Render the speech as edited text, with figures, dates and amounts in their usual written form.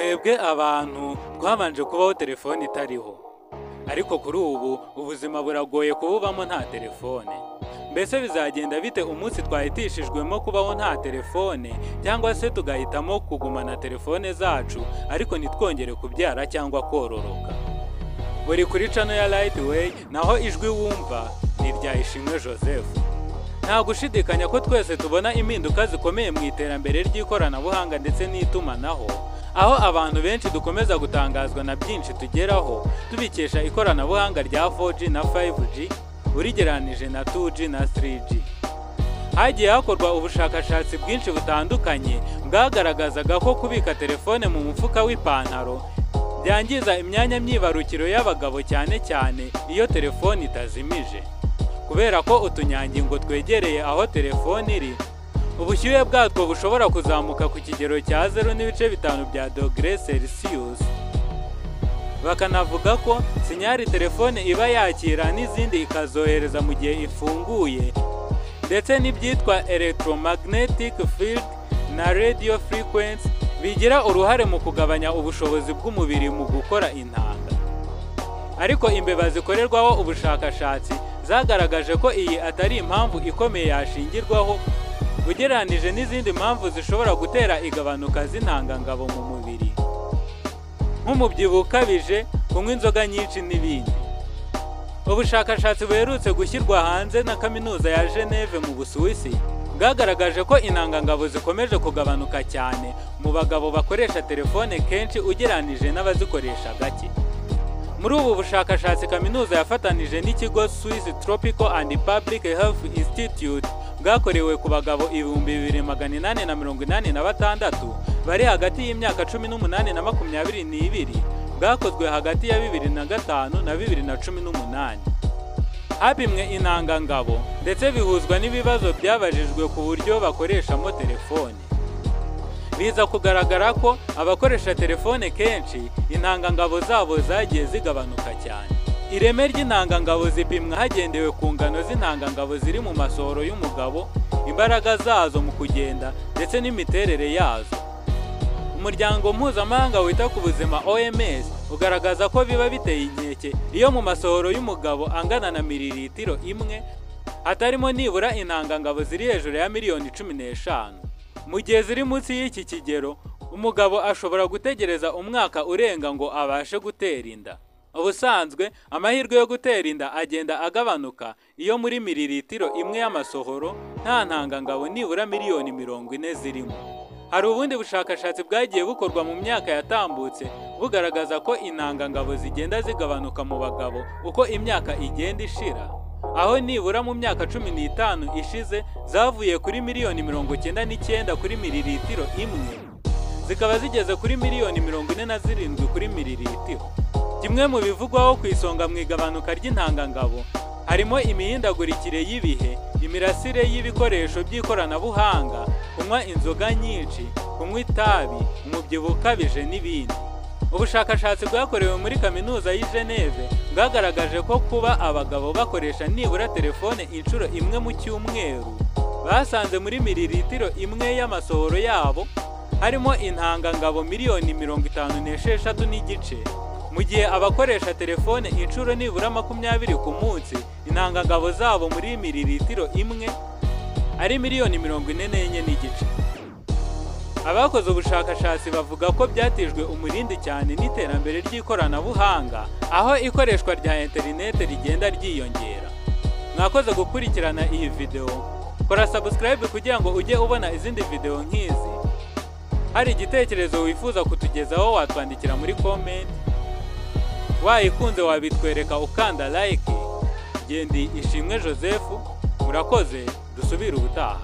twebwe abantu twabanje kubaho telefone itariho, ariko kuri ubu ubuzima buragoye kububamo nta telefone. Mbese bizagenda bite umunsi twahitishijwemo kubaho nta telefone, cyangwa se tugahitamo kugumana telefone zacu ariko ntitwongere kubyara cyangwa kororoka? Buri kuri channel ya Lightway, naho ijwi wumva ni irya Ishimwe Joseph. Nta gushidikanya ko twese tubona impinduka zikomeye mu iterambere ry'ikoranabuhanga ndetse n'itumanaho, aho abantu benshi dukomeza gutangazwa na byinshi tugeraho tubikesha ikoranabuhanga rya 4G na 5G urigeranije na 2G na 3G. Hagiye hakorwa ubushakashatsi bwinshi butandukanye bwagaragazaga ko kubika telefone mu mufuka w'ipantaro byangiza imyanya myibarukiro y'abagabo, cyane cyane iyo telefone itazimije, kubera ko utunyangingo twegereye aho telefone iri ubushyuhe bwatwo bushobora kuzamuka ku kigero cya 0.5 bya dogere Celsius. Bakanavuga ko sinyari telefone iba yakira n'izindi ikazohereza mu gihe ifunguye, ndetse n'ibyitwa electromagnetic field na radio frequency bigira uruhare mu kugabanya ubushobozi bw'umubiri mu gukora intanga. Ariko imbeba zikorerwaho ubushakashatsi zagaragaje ko iyi atari impamvu ikomeye yashingirwaho ugereranije n'izindi mpamvu zishobora gutera igabanuka z'intangangabo mu mubiri, nk'umubyibuho ukabije, kunywa inzoga nyinshi n'ibindi. Ubushakashatsi buherutse gushyirwa hanze na kaminuza ya Geneve mu Busuwisi bwagaragaje ko intangangabo zikomeje kugabanuka cyane mu bagabo bakoresha telefone kenshi ugereranije n'abazikoresha gake. Muri ubu bushakashatsi kaminuza yafatanije n'ikigo Swiss Tropical and Public Health Institute bwakorewe ku bagabo 2886 bari hagati y'imyaka 18 na 22, bwakozwe hagati ya 2005 na 2018. Hapimwe intangangabo ndetse bihuzwa n'ibibazo byabajijwe ku buryo bakoreshamo telefone. Biza kugaragara ko abakoresha telefone kenshi intangangabo zabo zagiye zigabanuka cyane. Ireme ry'intangangabo zipimwa hagendewe ku ngano z'intangangabo ziri mu masohoro y'umugabo, imbaraga zazo mu kugenda ndetse n'imiterere yazo. Umuryango mpuzamahanga wita ku buzima OMS ugaragaza ko biba biteye inkeke iyo mu masohoro y'umugabo angana na mililitiro imwe hatarimo nibura intangangabo ziri hejuru ya miliyoni 15. Mu gihe ziri munsi y'iki kigero, umugabo ashobora gutegereza umwaka urenga ngo abashe gutera inda. Ubusanzwe amahirwe yo gutera inda agenda agabanuka iyo muri mililitiro imwe y'amasohoro nta ntangangabo nibura miliyoni 40 zirimo. Hari ubundi bushakashatsi bwagiye bukorwa mu myaka yatambutse bugaragaza ko intangangabo zigenda zigabanuka mu bagabo uko imyaka igenda ishira, aho nibura mu myaka 15 ishize zavuye kuri miliyoni 99 kuri mililitiro imwe zikaba zigeze kuri miliyoni 47 kuri mililitiro. Kimwe mu bivugwaho ku isonga mu igabanuka ry'intangangabo harimo imihindagurikire y'ibihe, imirasire y'ibikoresho by'ikoranabuhanga, kunywa inzoga nyinshi, kunywa itabi, umubyibuho ukabije n'ibindi. Ubushakashatsi bwakorewe muri kaminuza y'i Geneve bwagaragaje ko kuba abagabo bakoresha nibura telefone inshuro imwe mu cyumweru, basanze muri mililitiro imwe y'amasohoro yabo harimo intangangabo miliyoni 56 n'igice, mu gihe abakoresha telefone inshuro nibura 20 ku munsi intangangabo zabo muri mililitiro imwe ari miliyoni 44 n'igice. Abakoze ubushakashatsi bavuga ko byatijwe umurindi cyane n'iterambere ry'ikoranabuhanga, aho ikoreshwa rya internet rigenda ryiyongera. Mwakoze gukurikirana iyi video, kora subscribe kugira ngo ujye ubona izindi video nk'izi. Hari igitekerezo wifuza kutugezaho watwandikira muri comment. Wayikunze wabitwereka ukanda like. Gendi Ishimwe Joseph, murakoze, dusubire ubutaha.